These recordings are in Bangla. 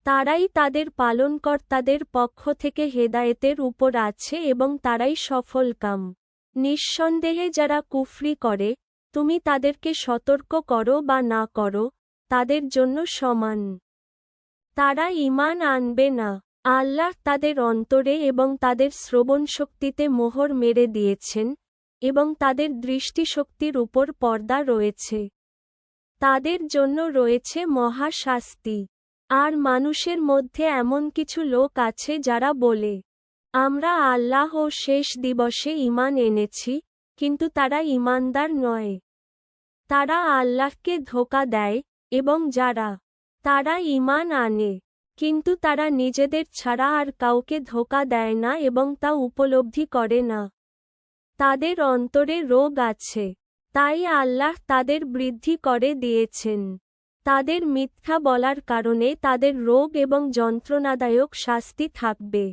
তারাই তাদের পালনকর্তাদের পক্ষ থেকে হেদায়েতের উপর আছে এবং তারাই সফলকাম। নিঃসন্দেহে যারা কুফরি করে, তুমি তাদেরকে সতর্ক করো বা না করো, তাদের জন্য সমান। তারা ঈমান আনবে না। আল্লাহ তাদের অন্তরে এবং তাদের শ্রবণশক্তিতে মোহর মেরে দিয়েছেন, এবং তাদের দৃষ্টিশক্তির উপর পর্দা রয়েছে। তাদের জন্য রয়েছে মহা শাস্তি। আর মানুষের মধ্যে এমন কিছু লোক আছে যারা বলে, আমরা আল্লাহ ও শেষ দিবসে ঈমান এনেছি, কিন্তু তারা ঈমানদার নয়। তারা আল্লাহকে ধোঁকা দেয়, এবং যারা তারা ঈমান আনে, কিন্তু তারা নিজেদের ছাড়া আর কাউকে ধোঁকা দেয় না এবং তা উপলব্ধি করে না। তাদের অন্তরে রোগ আছে, তাই আল্লাহ তাদের বৃদ্ধি করে দিয়েছেন। তাদের মিথ্যা বলার কারণে তাদের রোগ এবং যন্ত্রণাদায়ক শাস্তি থাকবে।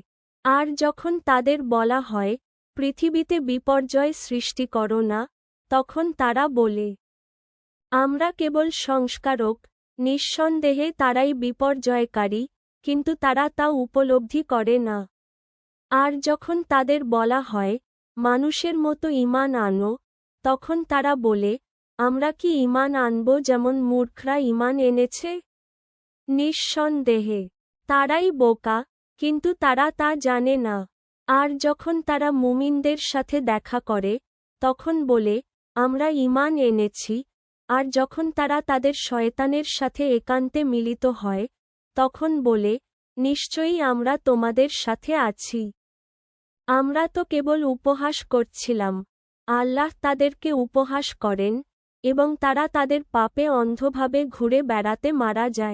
আর যখন তাদের বলা হয়, পৃথিবীতে বিপর্যয় সৃষ্টি করো না, তখন তারা বলে, আমরা কেবল সংস্কারক। নিঃসন্দেহে তারাই বিপর্যয়কারী, কিন্তু তারা তা উপলব্ধি করে না। আর যখন তাদের বলা হয়, মানুষের মতো ঈমান আনো, তখন তারা বলে, আমরা কি ঈমান আনব যেমন মূর্খরা ঈমান এনেছে? নিঃসন্দেহে তারাই বোকা, কিন্তু তারা তা জানে না। আর যখন তারা মুমিনদের সাথে দেখা করে, তখন বলে, আমরা ঈমান এনেছি। আর যখন তারা তাদের শয়তানের সাথে একান্তে মিলিত হয়, তখন বলে, নিশ্চয়ই আমরা তোমাদের সাথে আছি। আমরা তো কেবল উপহাস করছিলাম। আল্লাহ তাদেরকে উপহাস করেন, এবং তারা তাদের পাপে অন্ধভাবে ঘুরে বেড়াতে মারা যায়।